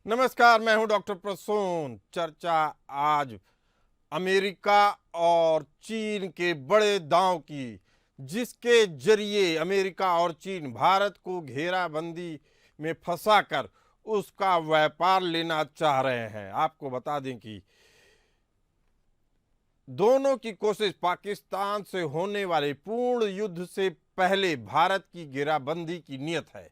नमस्कार, मैं हूं डॉक्टर प्रसून। चर्चा आज अमेरिका और चीन के बड़े दांव की, जिसके जरिए अमेरिका और चीन भारत को घेराबंदी में फंसाकर उसका व्यापार लेना चाह रहे हैं। आपको बता दें कि दोनों की कोशिश पाकिस्तान से होने वाले पूर्ण युद्ध से पहले भारत की घेराबंदी की नियत है,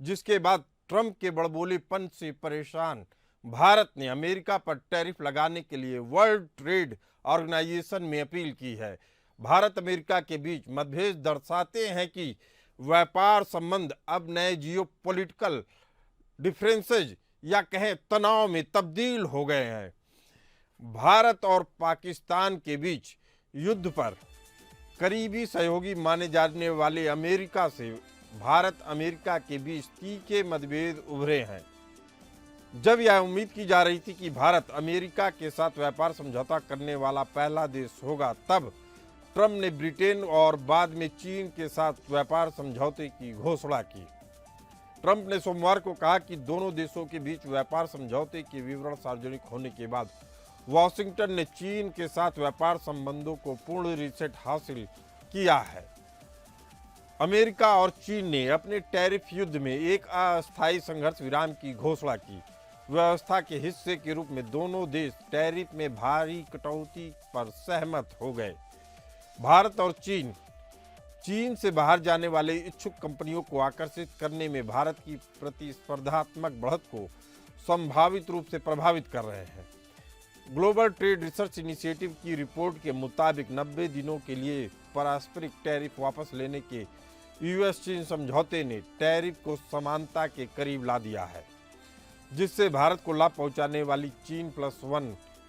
जिसके बाद ट्रंप के बड़बोलेपन से परेशान भारत ने अमेरिका पर टैरिफ लगाने के लिए वर्ल्ड ट्रेड ऑर्गेनाइजेशन में अपील की है। भारत अमेरिका के बीच मतभेद दर्शाते हैं कि व्यापार संबंध अब नए जियोपॉलिटिकल डिफरेंसेज या कहें तनाव में तब्दील हो गए हैं। भारत और पाकिस्तान के बीच युद्ध पर करीबी सहयोगी माने जाने वाले अमेरिका से भारत अमेरिका के बीच तीखे मतभेद उभरे हैं। जब यह उम्मीद की जा रही थी कि भारत अमेरिका के साथ व्यापार समझौता करने वाला पहला देश होगा, तब ट्रंप ने ब्रिटेन और बाद में चीन के साथ व्यापार समझौते की घोषणा की। ट्रंप ने सोमवार को कहा कि दोनों देशों के बीच व्यापार समझौते के विवरण सार्वजनिक होने के बाद वॉशिंगटन ने चीन के साथ व्यापार संबंधों को पूर्ण रीसेट हासिल किया है। अमेरिका और चीन ने अपने टैरिफ युद्ध में एक अस्थायी संघर्ष विराम की घोषणा की। व्यवस्था के हिस्से के रूप में दोनों देश टैरिफ में भारी कटौती पर सहमत हो गए। भारत और चीन से बाहर जाने वाले इच्छुक कंपनियों को आकर्षित करने में भारत की प्रतिस्पर्धात्मक बढ़त को संभावित रूप से प्रभावित कर रहे हैं। ग्लोबल ट्रेड रिसर्च इनिशिएटिव की रिपोर्ट के मुताबिक 90 दिनों के लिए पारस्परिक टैरिफ वापस लेने के यूएस चीन समझौते ने टैरिफ को समानता के करीब ला दिया है, जिससे भारत को लाभ पहुंचाने वाली चीन+1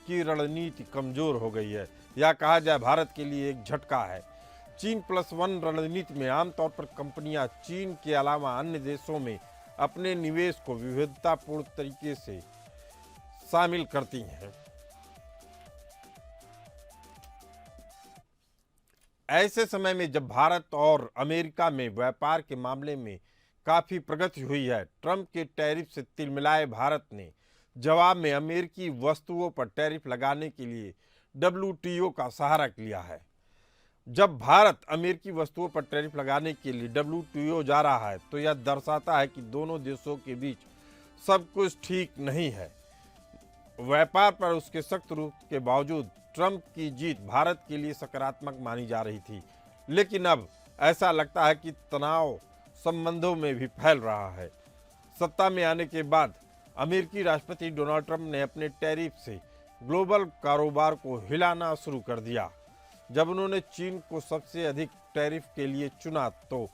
की रणनीति कमजोर हो गई है। यह कहा जाए भारत के लिए एक झटका है। चीन+1 रणनीति में आमतौर पर कंपनियां चीन के अलावा अन्य देशों में अपने निवेश को विविधतापूर्ण तरीके से शामिल करती हैं। ऐसे समय में जब भारत और अमेरिका में व्यापार के मामले में काफी प्रगति हुई है, ट्रंप के टैरिफ से तिलमिलाए भारत ने जवाब में अमेरिकी वस्तुओं पर टैरिफ लगाने के लिए डब्ल्यूटीओ का सहारा लिया है। जब भारत अमेरिकी वस्तुओं पर टैरिफ लगाने के लिए डब्ल्यूटीओ जा रहा है, तो यह दर्शाता है कि दोनों देशों के बीच सब कुछ ठीक नहीं है। व्यापार पर उसके सख्त रुख के बावजूद ट्रंप की जीत भारत के लिए सकारात्मक मानी जा रही थी, लेकिन अब ऐसा लगता है कि तनाव संबंधों में भी फैल रहा है। सत्ता में आने के बाद अमेरिकी राष्ट्रपति डोनाल्ड ट्रंप ने अपने टैरिफ से ग्लोबल कारोबार को हिलाना शुरू कर दिया। जब उन्होंने चीन को सबसे अधिक टैरिफ के लिए चुना, तो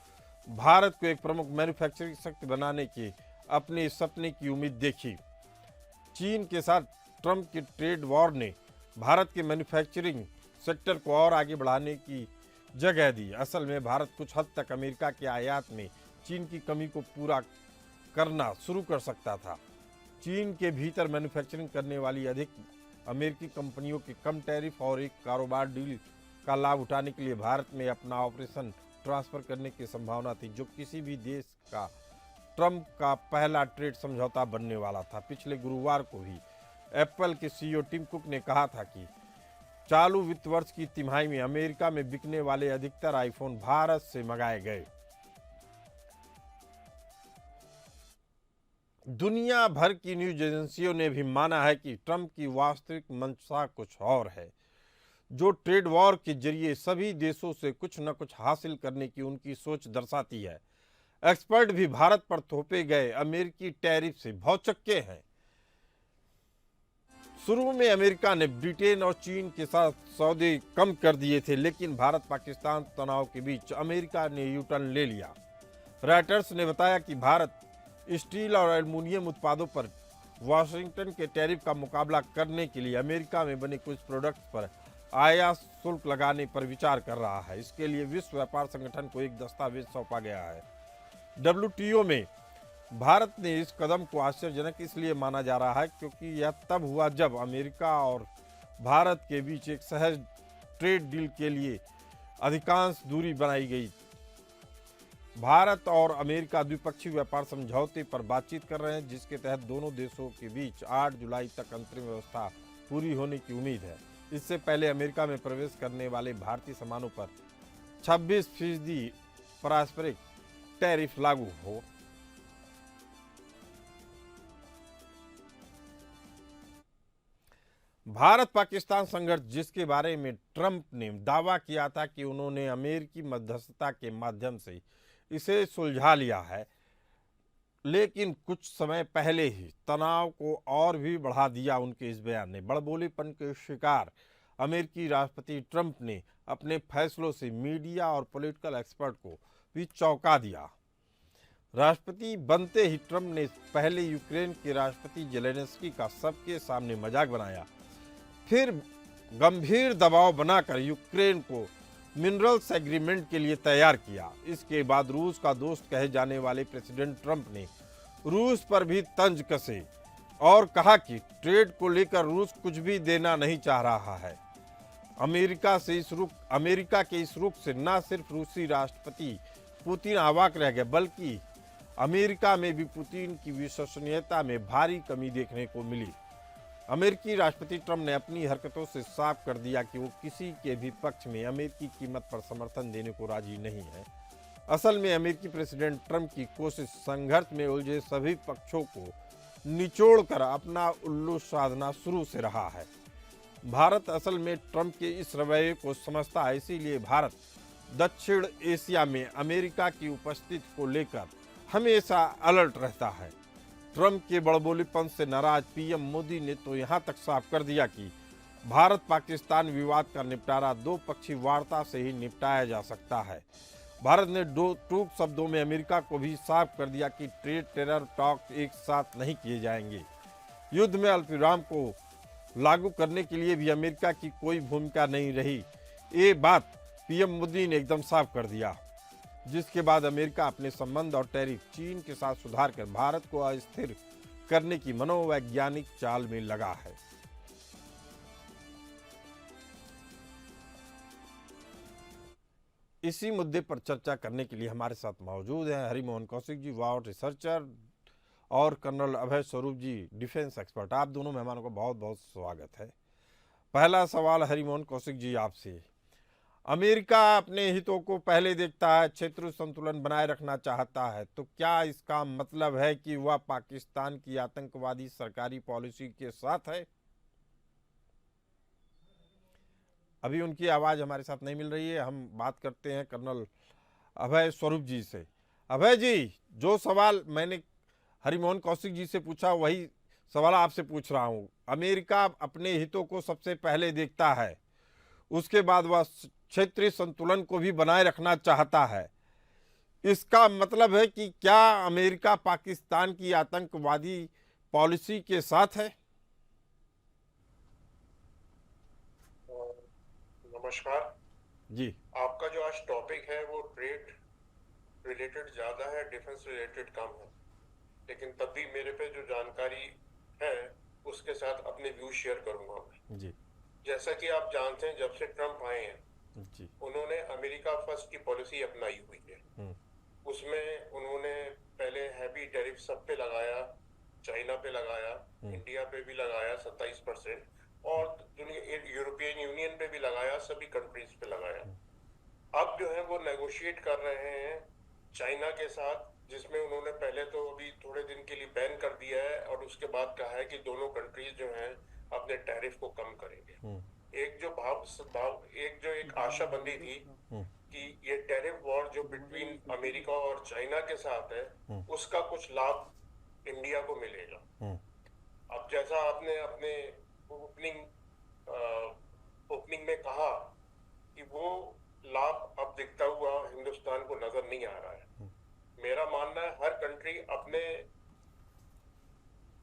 भारत को एक प्रमुख मैन्युफैक्चरिंग शक्ति बनाने के अपने सपने की उम्मीद देखी। चीन के साथ ट्रंप के ट्रेड वॉर ने भारत के मैन्युफैक्चरिंग सेक्टर को और आगे बढ़ाने की जगह दी। असल में भारत कुछ हद तक अमेरिका के आयात में चीन की कमी को पूरा करना शुरू कर सकता था। चीन के भीतर मैन्युफैक्चरिंग करने वाली अधिक अमेरिकी कंपनियों के कम टैरिफ और एक कारोबार डील का लाभ उठाने के लिए भारत में अपना ऑपरेशन ट्रांसफर करने की संभावना थी, जो किसी भी देश का ट्रंप का पहला ट्रेड समझौता बनने वाला था। पिछले गुरुवार को ही एप्पल के सीईओ टिम कुक ने कहा था कि चालू वित्त वर्ष की तिमाही में अमेरिका में बिकने वाले अधिकतर आईफोन भारत से मंगाए गए। दुनिया भर की न्यूज एजेंसियों ने भी माना है कि ट्रंप की वास्तविक मंशा कुछ और है, जो ट्रेड वॉर के जरिए सभी देशों से कुछ न कुछ हासिल करने की उनकी सोच दर्शाती है। एक्सपर्ट भी भारत पर थोपे गए अमेरिकी टैरिफ से भौचक्के हैं। शुरू में अमेरिका ने ब्रिटेन और चीन के साथ सौदे कम कर दिए थे, लेकिन भारत पाकिस्तान तनाव के बीच अमेरिका ने यू टर्न ले लिया। रॉयटर्स ने बताया कि भारत स्टील और एल्युमिनियम उत्पादों पर वाशिंगटन के टैरिफ का मुकाबला करने के लिए अमेरिका में बने कुछ प्रोडक्ट्स पर आयात शुल्क लगाने पर विचार कर रहा है। इसके लिए विश्व व्यापार संगठन को एक दस्तावेज सौंपा गया है। डब्ल्यूटीओ में भारत ने इस कदम को आश्चर्यजनक इसलिए माना जा रहा है क्योंकि यह तब हुआ जब अमेरिका और भारत के बीच एक सहज ट्रेड डील के लिए अधिकांश दूरी बनाई गई। भारत और अमेरिका द्विपक्षीय व्यापार समझौते पर बातचीत कर रहे हैं, जिसके तहत दोनों देशों के बीच 8 जुलाई तक अंतरिम व्यवस्था पूरी होने की उम्मीद है। इससे पहले अमेरिका में प्रवेश करने वाले भारतीय सामानों पर 26% पारस्परिक टैरिफ लागू हो। भारत पाकिस्तान संघर्ष, जिसके बारे में ट्रंप ने दावा किया था कि उन्होंने अमेरिकी मध्यस्थता के माध्यम से इसे सुलझा लिया है, लेकिन कुछ समय पहले ही तनाव को और भी बढ़ा दिया उनके इस बयान ने। बड़बोलेपन के शिकार अमेरिकी राष्ट्रपति ट्रंप ने अपने फैसलों से मीडिया और पॉलिटिकल एक्सपर्ट को भी चौंका दिया। राष्ट्रपति बनते ही ट्रंप ने पहले यूक्रेन के राष्ट्रपति जेलेंस्की का सबके सामने मजाक बनाया, फिर गंभीर दबाव बनाकर यूक्रेन को मिनरल्स एग्रीमेंट के लिए तैयार किया। इसके बाद रूस का दोस्त कहे जाने वाले प्रेसिडेंट ट्रंप ने रूस पर भी तंज कसे और कहा कि ट्रेड को लेकर रूस कुछ भी देना नहीं चाह रहा है। अमेरिका के इस रुख से न सिर्फ रूसी राष्ट्रपति पुतिन अवाक रह गए, बल्कि अमेरिका में भी पुतिन की विश्वसनीयता में भारी कमी देखने को मिली। अमेरिकी राष्ट्रपति ट्रंप ने अपनी हरकतों से साफ कर दिया कि वो किसी के भी पक्ष में अमेरिकी कीमत पर समर्थन देने को राजी नहीं है। असल में अमेरिकी प्रेसिडेंट ट्रंप की कोशिश संघर्ष में उलझे सभी पक्षों को निचोड़कर अपना उल्लू साधना शुरू से रहा है। भारत असल में ट्रंप के इस रवैये को समझता है, इसीलिए भारत दक्षिण एशिया में अमेरिका की उपस्थिति को लेकर हमेशा अलर्ट रहता है। ट्रंप के बड़बोलेपन से नाराज पीएम मोदी ने तो यहां तक साफ कर दिया कि भारत पाकिस्तान विवाद का निपटारा दो पक्षीय वार्ता से ही निपटाया जा सकता है। भारत ने टूक शब्दों में अमेरिका को भी साफ कर दिया कि ट्रेड टेरर टॉक एक साथ नहीं किए जाएंगे। युद्ध में अल्पविराम को लागू करने के लिए भी अमेरिका की कोई भूमिका नहीं रही। ये बात पीएम मोदी ने एकदम साफ कर दिया, जिसके बाद अमेरिका अपने संबंध और टैरिफ चीन के साथ सुधार कर भारत को अस्थिर करने की मनोवैज्ञानिक चाल में लगा है। इसी मुद्दे पर चर्चा करने के लिए हमारे साथ मौजूद हैं हरिमोहन कौशिक जी, वॉर रिसर्चर, और कर्नल अभय स्वरूप जी, डिफेंस एक्सपर्ट। आप दोनों मेहमानों का बहुत बहुत स्वागत है। पहला सवाल हरिमोहन कौशिक जी आपसे। अमेरिका अपने हितों को पहले देखता है, क्षेत्रीय संतुलन बनाए रखना चाहता है, तो क्या इसका मतलब है कि वह पाकिस्तान की आतंकवादी सरकारी पॉलिसी के साथ है? अभी उनकी आवाज हमारे साथ नहीं मिल रही है। हम बात करते हैं कर्नल अभय स्वरूप जी से। अभय जी, जो सवाल मैंने हरिमोहन कौशिक जी से पूछा वही सवाल आपसे पूछ रहा हूं। अमेरिका अपने हितों को सबसे पहले देखता है, उसके बाद वह क्षेत्रीय संतुलन को भी बनाए रखना चाहता है। इसका मतलब है कि क्या अमेरिका पाकिस्तान की आतंकवादी पॉलिसी के साथ है? नमस्कार जी। आपका जो आज टॉपिक है वो ट्रेड रिलेटेड ज़्यादा है, डिफेंस रिलेटेड कम है, लेकिन तब भी मेरे पे जो जानकारी है उसके साथ अपने व्यूज शेयर करूंगा मैं। जी। जैसा कि आप जानते हैं, जब से ट्रंप आए हैं जी। उन्होंने अमेरिका फर्स्ट की पॉलिसी अपनाई हुई है। उसमें उन्होंने पहले हैवी टैरिफ सब पे लगाया, चाइना पे लगाया, इंडिया पे भी लगाया 27%, और दुनिया यूरोपियन यूनियन पे भी लगाया, सभी कंट्रीज पे लगाया। अब जो है वो नेगोशिएट कर रहे हैं चाइना के साथ, जिसमें उन्होंने पहले तो अभी थोड़े दिन के लिए बैन कर दिया है और उसके बाद कहा है कि दोनों कंट्रीज जो हैं अपने टैरिफ को कम करेंगे। एक आशा बंदी थी कि ये टैरिफ वॉर जो बिटवीन अमेरिका और चाइना के साथ है उसका कुछ लाभ इंडिया को मिलेगा। अब जैसा आपने अपने ओपनिंग में कहा कि वो लाभ अब दिखता हुआ हिंदुस्तान को नजर नहीं आ रहा है। मेरा मानना है हर कंट्री अपने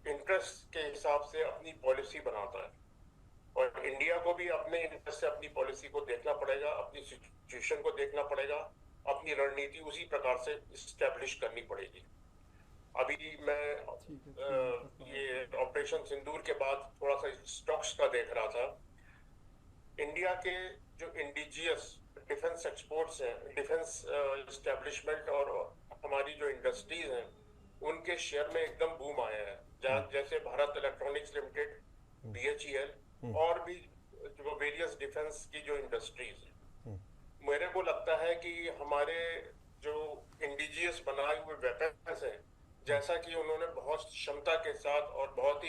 इंटरेस्ट के हिसाब से अपनी पॉलिसी बनाता है, और इंडिया को भी अपने इंटरेस्ट से अपनी पॉलिसी को देखना पड़ेगा, अपनी सिचुएशन को देखना पड़ेगा, अपनी रणनीति उसी प्रकार से इस्टेब्लिश करनी पड़ेगी। अभी मैं ये ऑपरेशन सिंदूर के बाद थोड़ा सा स्टॉक्स का देख रहा था। इंडिया के जो इंडिजियस डिफेंस एक्सपोर्ट्स हैं, डिफेंस इस्टेब्लिशमेंट और हमारी जो इंडस्ट्रीज हैं उनके शेयर में एकदम बूम आया है। जहाँ जैसे भारत इलेक्ट्रॉनिक्स लिमिटेड, BHEL और भी जो वेरियस डिफेंस की जो इंडस्ट्रीज है, मेरे को लगता है कि हमारे जो इंडिजियस बनाए हुए वेपन्स हैं, जैसा कि उन्होंने बहुत क्षमता के साथ और बहुत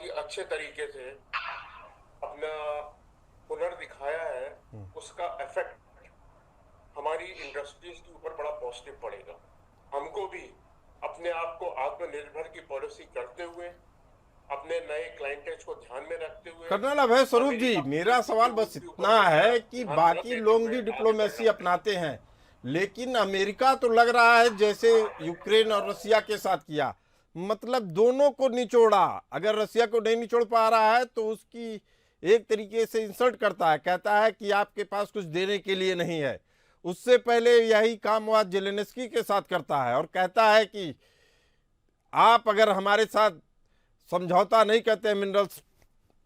ही अच्छे तरीके से अपना हुनर दिखाया है, उसका इफेक्ट हमारी इंडस्ट्रीज के ऊपर बड़ा पॉजिटिव पड़ेगा। हमको भी अपने आप को आत्मनिर्भर की पॉलिसी करते हुए, अपने नए क्लाइंटेज को ध्यान में रखते हुए, कर्नल अभय स्वरूप जी, मेरा सवाल बस इतना है कि बाकी लोग भी डिप्लोमेसी अपनाते हैं, लेकिन अमेरिका तो लग रहा है जैसे यूक्रेन और रसिया के साथ किया, मतलब दोनों को निचोड़ा। अगर रसिया को नहीं निचोड़ पा रहा है तो उसकी एक तरीके से इंसल्ट करता है, कहता है कि आपके पास कुछ देने के लिए नहीं है। उससे पहले यही काम वह जेलेंस्की के साथ करता है और कहता है कि आप अगर हमारे साथ समझौता नहीं करते हैं, मिनरल्स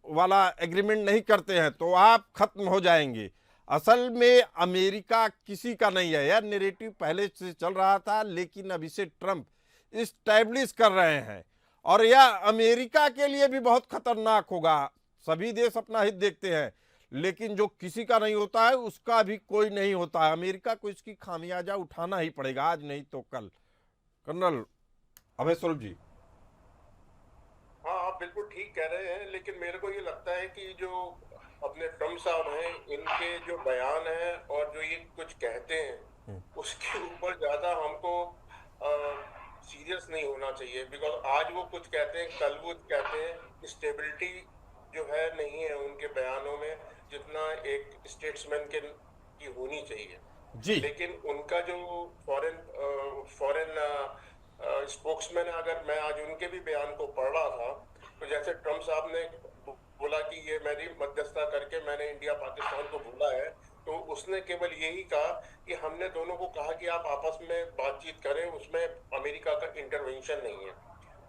वाला एग्रीमेंट नहीं करते हैं, तो आप खत्म हो जाएंगे। असल में अमेरिका किसी का नहीं है, यह नैरेटिव पहले से चल रहा था, लेकिन अब इसे ट्रंप इस्टेब्लिश कर रहे हैं और यह अमेरिका के लिए भी बहुत खतरनाक होगा। सभी देश अपना हित देखते हैं, लेकिन जो किसी का नहीं होता है उसका भी कोई नहीं होता है। अमेरिका को इसकी खामियाजा उठाना ही पड़ेगा, आज नहीं तो कल। कर्नल अभय स्वरूप जी। हाँ, आप बिल्कुल ठीक कह रहे हैं, लेकिन मेरे को ये लगता है कि जो अपने ट्रम्प साहब हैं, इनके जो बयान हैं और जो ये कुछ कहते हैं, उसके ऊपर ज्यादा हमको सीरियस नहीं होना चाहिए। बिकॉज आज वो कुछ कहते हैं, कल वो कहते हैं। स्टेबिलिटी जो है नहीं है उनके बयानों में, जितना एक स्टेट्समैन की होनी चाहिए जी। लेकिन उनका जो फॉरेन स्पोक्समैन है, अगर मैं आज उनके भी बयान को पढ़ रहा था, तो जैसे ट्रम्प साहब ने बोला कि ये मेरी मध्यस्थता करके मैंने इंडिया पाकिस्तान को बोला है, तो उसने केवल यही कहा कि हमने दोनों को कहा कि आप आपस में बातचीत करें, उसमें अमेरिका का इंटरवेंशन नहीं है।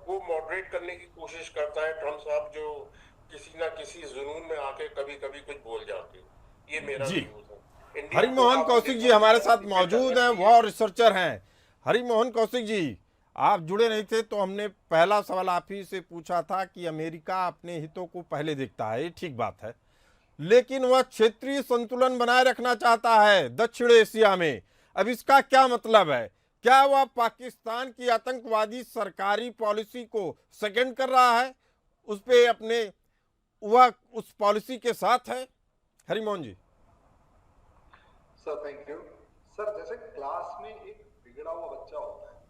वो मॉडरेट करने की कोशिश करता है ट्रम्प साहब, जो किसी ना किसी जुनून में आके कभी कभी कुछ बोल जाते हैं। ये मेरा जी। व्यूज है। हरिमोहन कौशिक जी हमारे साथ मौजूद हैं, वह रिसर्चर हैं। हरिमोहन कौशिक जी, आप जुड़े नहीं थे तो हमने पहला सवाल आप ही से पूछा था कि अमेरिका अपने हितों को पहले देखता है, ये ठीक बात है, लेकिन वह क्षेत्रीय संतुलन बनाए रखना चाहता है दक्षिण एशिया में। अब इसका क्या मतलब है? क्या वह पाकिस्तान की आतंकवादी सरकारी पॉलिसी को सेकंड कर रहा है, उस पे अपने वह उस पॉलिसी के साथ है? Harimohan ji. Sir thank you. Sir, जैसे क्लास में एक बिगड़ा हुआ बच्चा होता है,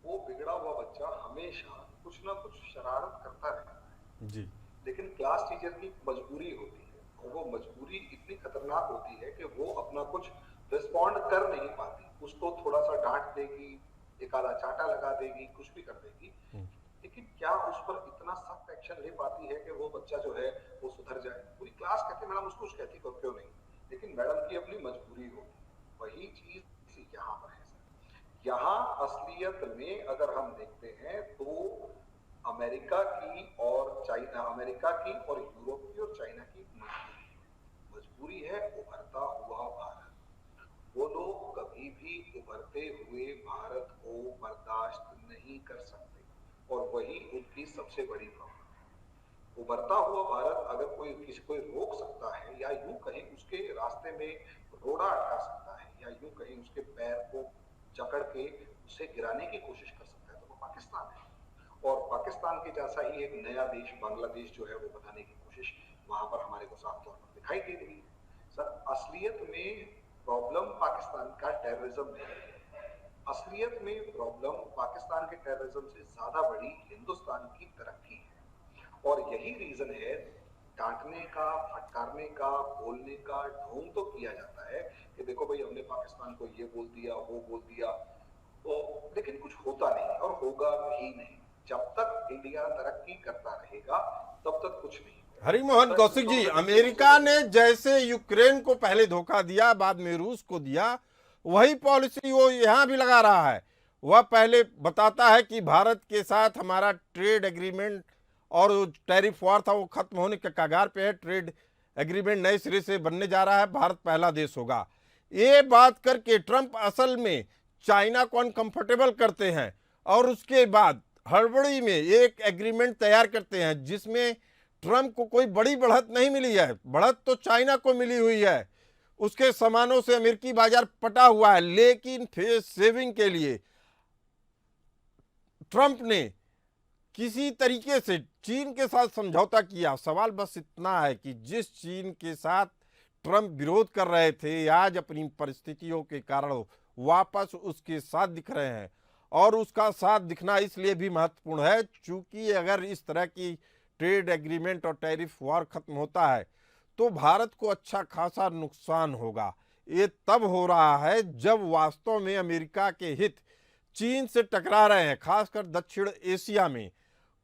वो बिगड़ा हुआ बच्चा हमेशा कुछ ना कुछ शरारत करता रहता है जी। लेकिन क्लास टीचर की मजबूरी होती है, और वो मजबूरी इतनी खतरनाक होती है कि वो अपना कुछ रिस्पॉन्ड कर नहीं पाती। उसको थोड़ा सा डांट देगी, एक आधा चाटा लगा देगी, कुछ भी कर देगी, लेकिन क्या उस पर इतना सख्त एक्शन ले पाती है कि वो बच्चा जो है वो सुधर जाए? पूरी क्लास कहती है मैडम उसको कुछ कहती क्यों नहीं, लेकिन मैडम की अपनी मजबूरी होगी। वही चीज यहाँ पर है सर। यहाँ असलियत में अगर हम देखते हैं तो अमेरिका की और यूरोप की और चाइना की मजबूरी है उभरता हुआ भारत। वो लोग कभी भी उभरते हुए भारत को बर्दाश्त नहीं कर सकते, और वही उनकी सबसे बड़ी प्रॉब्लम। उभरता हुआ भारत अगर किसी को रोक सकता है, या यूं कहीं उसके रास्ते में रोड़ा अटका सकता है, या यूं कहीं उसके पैर को जकड़ के उसे गिराने की कोशिश कर सकता है, तो वो पाकिस्तान है। और पाकिस्तान के जैसा ही एक नया देश बांग्लादेश जो है वो बनाने की कोशिश वहां पर हमारे को साफ तौर पर दिखाई दे रही है। सर, असलियत में प्रॉब्लम पाकिस्तान का टेररिज्म नहीं है। असलियत में प्रॉब्लम पाकिस्तान के टेररिज्म से ज्यादा बड़ी हिंदुस्तान की तरक्की है। और यही रीजन है, डांटने का, फटकारने का, बोलने का ढोंग तो किया जाता है कि देखो भाई हमने पाकिस्तान को ये बोल दिया, वो बोल दिया, तो लेकिन कुछ होता नहीं और होगा भी नहीं। जब तक इंडिया तरक्की करता रहेगा तब तक कुछ नहीं। हरिमोहन कौशिक जी, अमेरिका ने जैसे यूक्रेन को पहले धोखा दिया, बाद में रूस को दिया, वही पॉलिसी वो यहाँ भी लगा रहा है। वह पहले बताता है कि भारत के साथ हमारा ट्रेड एग्रीमेंट और टैरिफ वॉर था वो खत्म होने के कगार पे है, ट्रेड एग्रीमेंट नए सिरे से बनने जा रहा है, भारत पहला देश होगा। ये बात करके ट्रंप असल में चाइना को अनकंफर्टेबल करते हैं और उसके बाद हड़बड़ी में एक एग्रीमेंट तैयार करते हैं जिसमें ट्रंप को कोई बड़ी बढ़त नहीं मिली है, बढ़त तो चाइना को मिली हुई है। उसके सामानों से अमेरिकी बाजार पटा हुआ है, लेकिन फेस सेविंग के लिए ट्रंप ने किसी तरीके से चीन के साथ समझौता किया। सवाल बस इतना है कि जिस चीन के साथ ट्रंप विरोध कर रहे थे, आज अपनी परिस्थितियों के कारण वापस उसके साथ दिख रहे हैं। और उसका साथ दिखना इसलिए भी महत्वपूर्ण है क्योंकि अगर इस तरह की ट्रेड एग्रीमेंट और टैरिफ वॉर खत्म होता है तो भारत को अच्छा खासा नुकसान होगा। ये तब हो रहा है जब वास्तव में अमेरिका के हित चीन से टकरा रहे हैं, खासकर दक्षिण एशिया में।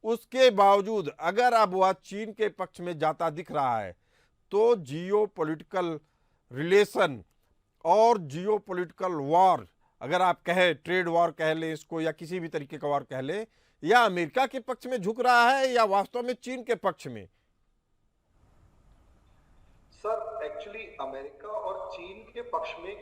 उसके बावजूद अगर अब वह चीन के पक्ष में जाता दिख रहा है तो जियोपॉलिटिकल रिलेशन और जियोपॉलिटिकल वॉर, अगर आप कहें ट्रेड वॉर कह ले इसको या किसी भी तरीके का वॉर कह ले, या अमेरिका के पक्ष में झुक रहा है या वास्तव में चीन के पक्ष में। सर एक्चुअली अमेरिका और चीन के पक्ष में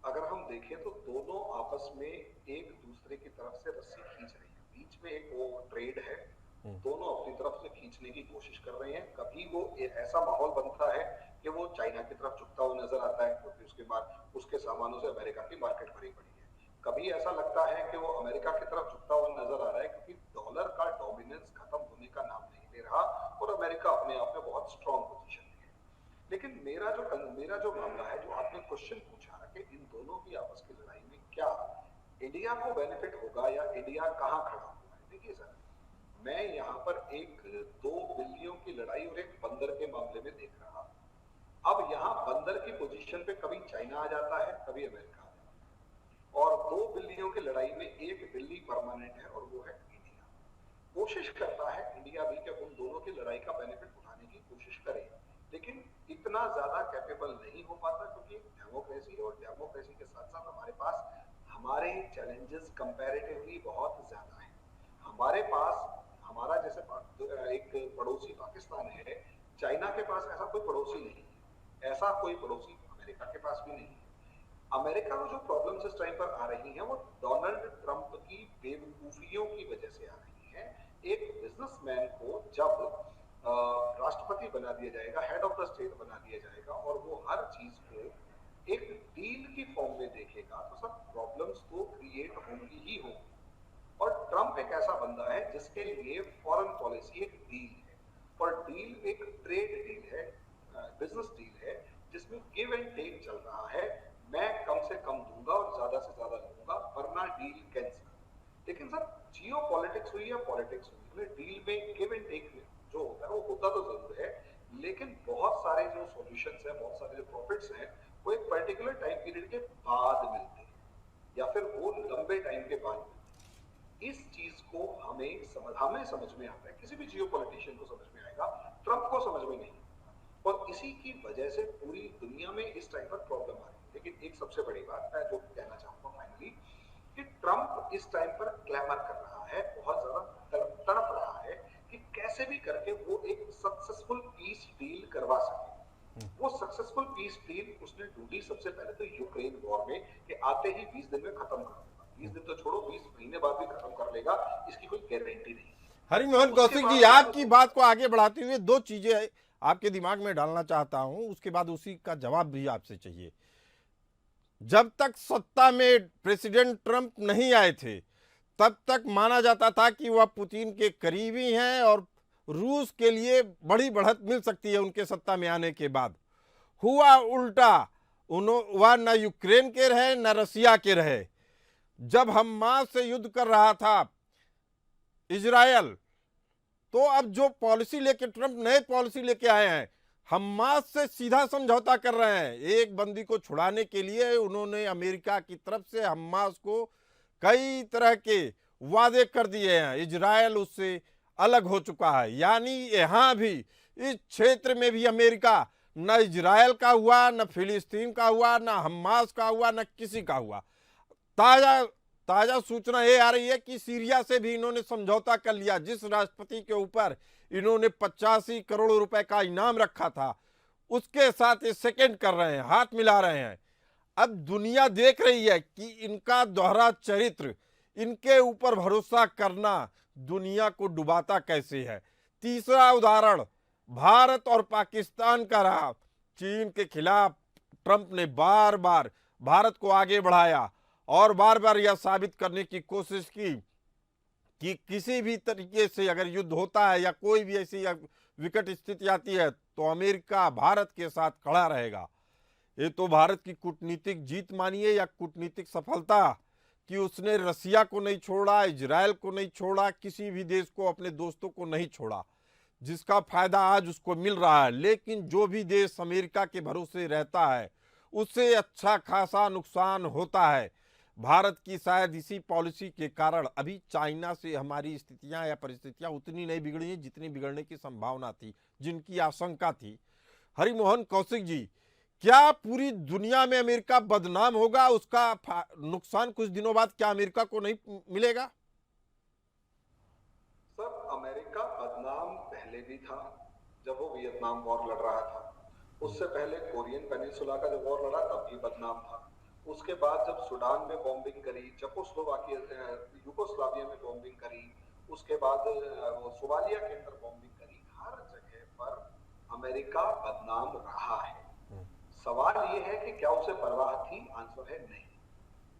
अगर हम देखें तो दोनों आपस में एक दूसरे की तरफ से रस्सी खींच रहे हैं। बीच में एक वो ट्रेड है, दोनों अपनी तरफ से खींचने की कोशिश कर रहे हैं। कभी वो ऐसा माहौल बनता है कि वो चाइना की तरफ झुकता हुआ नजर आता है क्योंकि उसके बाद उसके सामानों से अमेरिका की मार्केट भरी पड़ी है। कभी ऐसा लगता है कि वो अमेरिका की तरफ झुकता हुआ नजर आ रहा है क्योंकि डॉलर का डोमिनेंस खत्म होने का नाम नहीं ले रहा और अमेरिका अपने आप में बहुत स्ट्रॉन्ग पोजीशन में है। लेकिन मेरा जो मामला है, जो आपने क्वेश्चन पूछा कि इन दोनों की आपस की लड़ाई में क्या इंडिया को बेनिफिट होगा या इंडिया कहां खड़ा होगा। देखिए सर, मैं यहाँ पर एक 2 बिल्लियों की लड़ाई और एक बंदर के मामले में देख रहा। अब यहाँ बंदर की पोजीशन पे कभी चाइना आ जाता है, कभी अमेरिका आ जाता है, और 2 बिल्लियों की लड़ाई में एक बिल्ली परमानेंट है और वो है इंडिया। कोशिश करता है इंडिया भी कि उन दोनों की लड़ाई का बेनिफिट उठाने की कोशिश करे, लेकिन इतना ज्यादा कैपेबल नहीं हो पाता क्योंकि डेमोक्रेसी और डेमोक्रेसी के साथ साथ हमारे पास हमारे चैलेंजेस कंपैरेटिवली बहुत ज्यादा है। हमारे पास हमारा जैसे एक पड़ोसी पाकिस्तान है, चाइना के पास ऐसा कोई पड़ोसी नहीं है, ऐसा कोई पड़ोसी अमेरिका के पास भी नहीं है। अमेरिका में जो प्रॉब्लम्स इस टाइम पर आ रही हैं वो डोनाल्ड ट्रंप की बेवकूफियों की वजह से आ रही हैं। एक बिजनेसमैन को जब राष्ट्रपति बना दिया जाएगा, हेड ऑफ द स्टेट बना दिया जाएगा और वो हर चीज को एक डील की फॉर्म में देखेगा तो सब प्रॉब्लम्स तो क्रिएट होंगी ही होंगी। और ट्रंप एक ऐसा बंदा है जिसके लिए फॉरेन पॉलिसी एक डील है, और डील एक ट्रेड डील है, बिजनेस डील है जिसमें गिव एंड टेक चल रहा है। मैं कम से कम दूंगा और ज्यादा से ज्यादा लूंगा वरना डील कैंसिल। लेकिन सर जियो पॉलिटिक्स हुई या पॉलिटिक्स हुई, डील में गिव एंड टेक जो होता है वो होता तो जरूर है, लेकिन बहुत सारे जो सॉल्यूशंस हैं, बहुत सारे जो प्रॉफिट्स हैं वो एक पर्टिकुलर टाइम पीरियड के बाद मिलते हैं या फिर वो लंबे टाइम के बाद मिलते हैं। इस चीज को हमें समझ में आता है, किसी भी जियो पॉलिटिशियन को समझ में आएगा, ट्रंप को समझ में नहीं। और इसी की वजह से पूरी दुनिया में इस टाइम पर प्रॉब्लम आ रही है। लेकिन एक सबसे बड़ी बात मैं जो कहना चाहूंगा फाइनली कि ट्रंप इस टाइम पर क्लैमर कर रहा है, बहुत ज्यादा तड़प रहा है कि कैसे भी करके वो एक सक्सेसफुल पीस डील करवा सके। वो सक्सेसफुल पीस डील उसने ढूंढी सबसे पहले तो यूक्रेन वॉर में कि आते ही 20 दिन में खत्म कर दूंगा। 20 दिन तो छोड़ो, 20 महीने बाद भी खत्म कर लेगा, इसकी कोई गारंटी नहीं। हरिमोहन कौशिक जी, आपकी बात को आगे बढ़ाते हुए 2 चीजें आपके दिमाग में डालना चाहता हूं, उसके बाद उसी का जवाब भी आपसे चाहिए। जब तक सत्ता में प्रेसिडेंट ट्रंप नहीं आए थे तब तक माना जाता था कि वह पुतिन के करीबी हैं और रूस के लिए बड़ी बढ़त मिल सकती है उनके सत्ता में आने के बाद। हुआ उल्टा, वह न यूक्रेन के रहे न रसिया के रहे। जब हमास से युद्ध कर रहा था इजरायल, तो अब जो पॉलिसी लेके ट्रंप नए पॉलिसी लेके आए हैं, हमास से सीधा समझौता कर रहे हैं। एक बंदी को छुड़ाने के लिए उन्होंने अमेरिका की तरफ से हमास को कई तरह के वादे कर दिए हैं। इजरायल उससे अलग हो चुका है, यानी यहां भी इस क्षेत्र में भी अमेरिका न इजरायल का हुआ, न फिलिस्तीन का हुआ, न हमास का हुआ, न किसी का हुआ। ताजा सूचना ये आ रही है कि सीरिया से भी इन्होंने समझौता कर लिया। जिस राष्ट्रपति के ऊपर इन्होंने 85 करोड़ रुपए का इनाम रखा था, उसके साथ ये सेकंड कर रहे हैं, हाथ मिला रहे हैं। अब दुनिया देख रही है कि इनका दोहरा चरित्र, इनके ऊपर भरोसा करना दुनिया को डुबाता कैसे है। तीसरा उदाहरण भारत और पाकिस्तान का रहा। चीन के खिलाफ ट्रंप ने बार बार भारत को आगे बढ़ाया और बार बार यह साबित करने की कोशिश की कि किसी भी तरीके से अगर युद्ध होता है या कोई भी ऐसी विकट स्थिति आती है तो अमेरिका भारत के साथ खड़ा रहेगा। ये तो भारत की कूटनीतिक जीत मानिए या कूटनीतिक सफलता कि उसने रसिया को नहीं छोड़ा, इजराइल को नहीं छोड़ा, किसी भी देश को, अपने दोस्तों को नहीं छोड़ा, जिसका फायदा आज उसको मिल रहा है। लेकिन जो भी देश अमेरिका के भरोसे रहता है उससे अच्छा खासा नुकसान होता है। भारत की शायद इसी पॉलिसी के कारण अभी चाइना से हमारी स्थितियां या परिस्थितियां उतनी नहीं बिगड़ी हैं जितनी बिगड़ने की संभावना थी, जिनकी आशंका थी। हरिमोहन कौशिक जी, क्या पूरी दुनिया में अमेरिका बदनाम होगा? उसका नुकसान कुछ दिनों बाद क्या अमेरिका को नहीं मिलेगा? सर, अमेरिका बदनाम पहले भी था जब वो वियतनाम वॉर लड़ रहा था। उससे पहले कोरियन पेनिनसुला का जब वॉर लड़ा तब भी बदनाम था। उसके बाद जब सूडान में बॉम्बिंग करी, यूगोस्लाविया में बॉम्बिंग करी, उसके बाद सोमालिया के अंदर बॉम्बिंग करी, हर जगह पर अमेरिका बदनाम रहा है। सवाल ये है कि क्या उसे परवाह थी? आंसर है नहीं।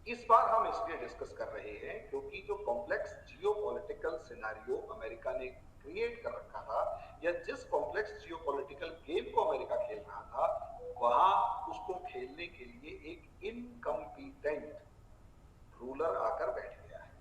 इस बार हम इसलिए डिस्कस कर रहे हैं क्योंकि जो कॉम्प्लेक्स जियोपॉलिटिकल सिनेरियो अमेरिका ने क्रिएट कर रखा था, या जिस कॉम्प्लेक्स जियोपॉलिटिकल गेम को अमेरिका खेल रहा था, वहां उसको खेलने के लिए एक इनकम्पिटेंट रूलर आकर बैठ गया है।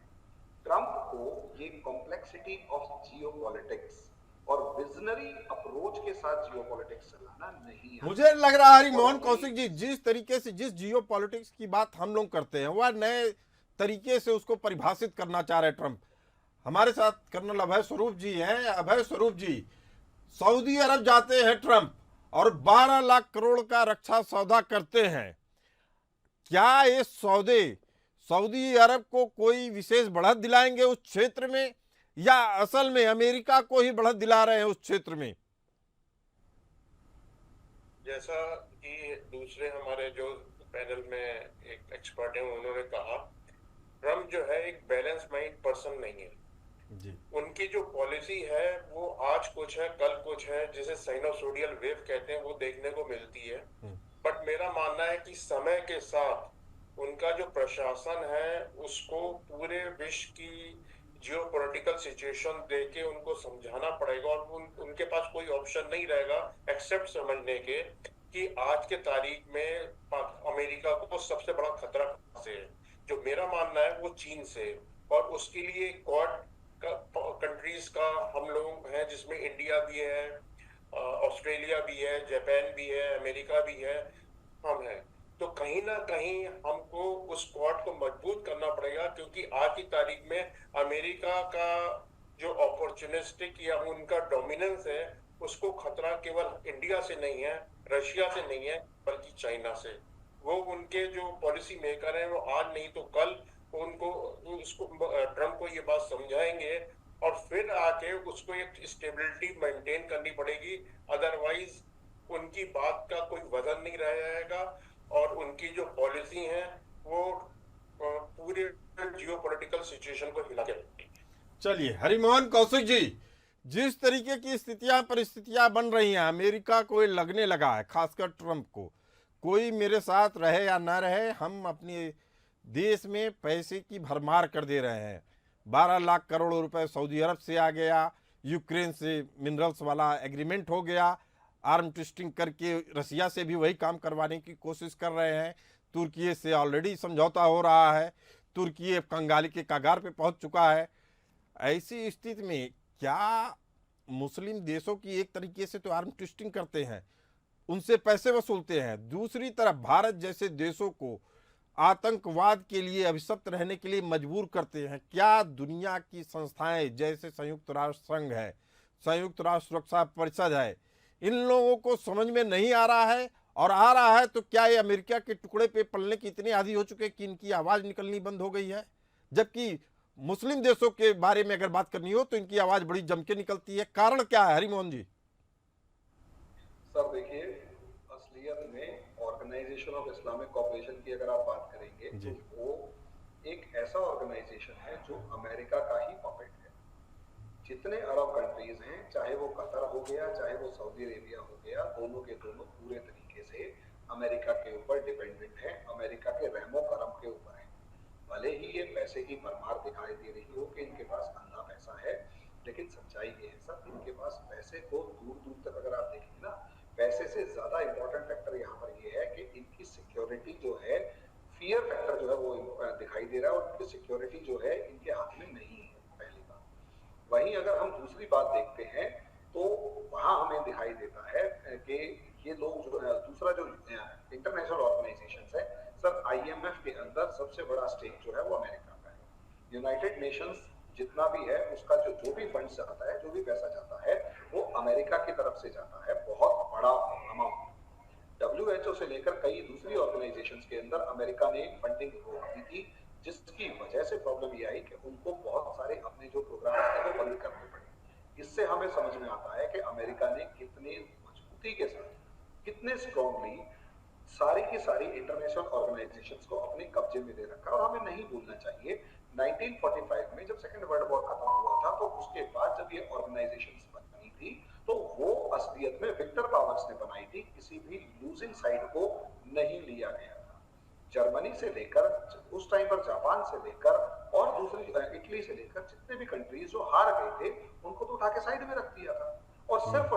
ट्रंप को ये कॉम्प्लेक्सिटी ऑफ जियोपॉलिटिक्स और विजनरी अप्रोच के साथ जियोपॉलिटिक्स चलाना नहीं है। मुझे लग रहा है हरिमोहन कौशिक जी, जिस तरीके से जिस जियोपॉलिटिक्स की बात हम लोग करते हैं वह नए तरीके से उसको परिभाषित करना चाह रहे ट्रंप। हमारे साथ कर्नल अभय स्वरूप जी हैं। अभय स्वरूप जी, सऊदी अरब जाते हैं ट्रंप और 12 लाख करोड़ का रक्षा सौदा करते हैं। क्या ये सौदे सऊदी अरब को कोई विशेष बढ़त दिलाएंगे उस क्षेत्र में, या असल में अमेरिका को ही बढ़त दिला रहे हैं उस क्षेत्र में? जैसा कि दूसरे हमारे जो पैनल में एक एक्सपर्ट हैं उन्होंने कहा, ट्रम्प जो है एक बैलेंस माइंड पर्सन नहीं है जी। उनकी जो पॉलिसी है वो आज कुछ है कल कुछ है, जिसे साइनोसोडियल वेव कहते हैं, वो देखने को मिलती है। बट मेरा मानना है कि समय के साथ उनका जो प्रशासन है उसको पूरे विश्व की जियोपॉलिटिकल सिचुएशन देके उनको समझाना पड़ेगा, और उनके पास कोई ऑप्शन नहीं रहेगा एक्सेप्ट समझने के कि आज के तारीख में अमेरिका को सबसे बड़ा खतरा कहां से है। जो मेरा मानना है वो चीन से, और उसके लिए क्वाड कंट्रीज का हम लोग हैं जिसमें इंडिया भी है, ऑस्ट्रेलिया भी है, जापान भी है, अमेरिका भी है, हम हैं। तो कहीं ना कहीं हमको उस क्वाड को मजबूत करना पड़ेगा, क्योंकि आज की तारीख में अमेरिका का जो अपॉर्चुनिस्टिक या उनका डोमिनेंस है उसको खतरा केवल इंडिया से नहीं है, रशिया से नहीं है, बल्कि चाइना से। वो उनके जो पॉलिसी मेकर हैं वो आज नहीं तो कल उनको ट्रम्प को ये बात समझाएंगे, और फिर आके उसको एक स्टेबिलिटी मेंटेन करनी पड़ेगी। अदरवाइज उनकी बात का कोई वजन नहीं रह जाएगा, और उनकी जो पॉलिसी है वो पूरे जियोपॉलिटिकल सिचुएशन को हिला के रखेगी। चलिए हरिमोहन कौशिक जी, जिस तरीके की परिस्थितियां बन रही हैं, अमेरिका को ये लगने लगा है, खासकर ट्रंप को, कोई मेरे साथ रहे या ना रहे, हम अपने देश में पैसे की भरमार कर दे रहे हैं। 12 लाख करोड़ रुपए सऊदी अरब से आ गया, यूक्रेन से मिनरल्स वाला एग्रीमेंट हो गया, आर्म ट्विस्टिंग करके रसिया से भी वही काम करवाने की कोशिश कर रहे हैं, तुर्की से ऑलरेडी समझौता हो रहा है, तुर्की कंगाली के कगार पे पहुंच चुका है। ऐसी स्थिति में क्या मुस्लिम देशों की एक तरीके से तो आर्म ट्विस्टिंग करते हैं, उनसे पैसे वसूलते हैं, दूसरी तरफ भारत जैसे देशों को आतंकवाद के लिए अभिशप्त रहने के लिए मजबूर करते हैं। क्या दुनिया की संस्थाएं जैसे संयुक्त राष्ट्र संघ है, संयुक्त राष्ट्र सुरक्षा परिषद है, इन लोगों को समझ में नहीं आ रहा है? और आ रहा है तो क्या ये अमेरिका के टुकड़े पे पलने की इतने आदी हो चुके कि इनकी आवाज निकलनी बंद हो गई है? जबकि मुस्लिम देशों के बारे में अगर बात करनी हो तो इनकी आवाज बड़ी जम के निकलती है। कारण क्या है हरिमोहन जी? सर देखिए, ऑर्गेनाइजेशन ऑफ इस्लामिक कॉपरेशन की अगर आप बात करेंगे तो वो एक ऐसा ऑर्गेनाइजेशन है जो अमेरिका का ही पपेट है। जितने अरब कंट्रीज हैं, चाहे वो कतर हो गया, चाहे वो सऊदी अरेबिया हो गया, दोनों के दोनों पूरे तरीके से अमेरिका के ऊपर डिपेंडेंट है, अमेरिका के रहमो करम के ऊपर है। भले ही ये पैसे की भरमार दिखाई दे रही हो कि इनके पास अंधा पैसा है, लेकिन सच्चाई ये है सब, इनके पास पैसे को दूर दूर तक अगर आप देखेंगे ना, पैसे से ज्यादा इंपॉर्टेंट फैक्टर यहाँ पर ये है कि इनकी सिक्योरिटी जो है, फियर फैक्टर जो है वो दिखाई दे रहा है, और इनकी सिक्योरिटी जो है इनके हाथ में नहीं है, पहली बात। वहीं अगर हम दूसरी बात देखते हैं तो वहां हमें दिखाई देता है कि ये लोग जो दूसरा जो इंटरनेशनल ऑर्गेनाइजेशंस है सर, IMF के अंदर सबसे बड़ा स्टेक जो है वो अमेरिका का है। यूनाइटेड नेशंस जितना भी है उसका जो भी फंड जाता है, जो भी पैसा जाता है, वो अमेरिका की तरफ से जाता है, बहुत बड़ा अमाउंट। WHO से लेकर कई दूसरी ऑर्गेनाइजेशंस के अंदर अमेरिका ने फंडिंग रोक दी थी, जिसकी वजह से प्रॉब्लम ये आई कि उनको बहुत सारे अपने जो प्रोग्राम थे वो बंद करने पड़े। इससे हमें समझ में आता है कि अमेरिका ने कितने मजबूती के साथ, कितने स्ट्रॉन्गली सारी की सारी इंटरनेशनल ऑर्गेनाइजेशंस को अपने कब्जे में ले रखा। और हमें नहीं भूलना चाहिए 1945 में जब सेकेंड वर्ल्ड वॉर खत्म हुआ था, तो उसके बाद जब ये ऑर्गेनाइजेशंस बनी थी तो वो असलियत में विक्टर पावर्स ने बनाई थी, किसी भी लूजिंग साइड को नहीं लिया गया था। जर्मनी से लेकर उस टाइम पर जापान से लेकर और दूसरी इटली से लेकर जितने भी कंट्रीज जो हार गए थे उनको तो उठा के साइड में रख दिया था, और सिर्फ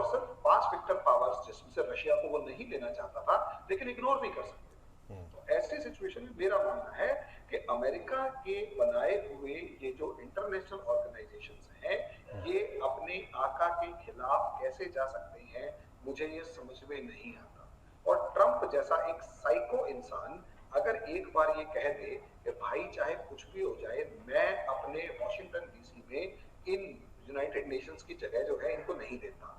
5 विक्टर पावर्स जिसमें से रशिया को वो नहीं लेना चाहता था लेकिन इग्नोर नहीं कर सकते। तो ऐसी सिचुएशन में मेरा मानना है कि अमेरिका के बनाए हुए ये जो इंटरनेशनल ऑर्गेनाइजेशंस हैं, ये अपने आका के खिलाफ कैसे जा सकते हैं, मुझे ये समझ में नहीं आता। और ट्रंप जैसा एक साइको इंसान अगर एक बार ये कह दे कि भाई चाहे कुछ भी हो जाए, मैं अपने वॉशिंगटन DC में इन यूनाइटेड नेशंस की जगह जो है इनको नहीं देता,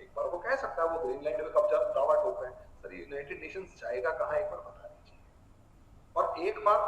एक बार वो कह सकता है, वो ग्रीनलैंड में कब्जा दावा ठोक रहे हैं, सर यूनाइटेड नेशंस जाएगा कहाँ, एक बार बता दीजिए। और एक बार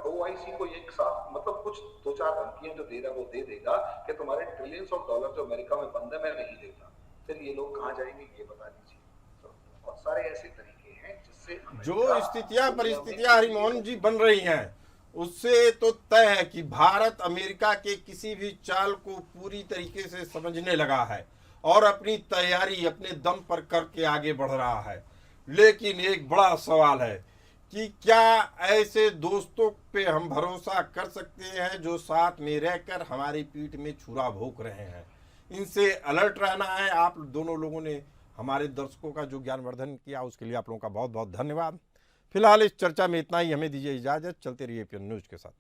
OIC को एक साथ मतलब कुछ 2-4 धमकियां जो दे रहा है वो दे देगा कि तुम्हारे ट्रिलियंस ऑफ डॉलर जो अमेरिका में बंद है मैं नहीं देता, फिर ये लोग कहाँ जाएंगे ये बता दीजिए। तो बहुत सारे ऐसे तरीके हैं जिससे जो स्थितियां परिस्थितियां हरिमोहन जी बन रही हैं, उससे तो तय है कि भारत अमेरिका के किसी भी चाल को पूरी तरीके से समझने लगा है और अपनी तैयारी अपने दम पर करके आगे बढ़ रहा है। लेकिन एक बड़ा सवाल है कि क्या ऐसे दोस्तों पे हम भरोसा कर सकते हैं जो साथ में रहकर हमारी पीठ में छुरा भोंक रहे हैं? इनसे अलर्ट रहना है। आप दोनों लोगों ने हमारे दर्शकों का जो ज्ञानवर्धन किया उसके लिए आप लोगों का बहुत बहुत धन्यवाद। फिलहाल इस चर्चा में इतना ही, हमें दीजिए इजाजत। चलते रहिए PN न्यूज के साथ।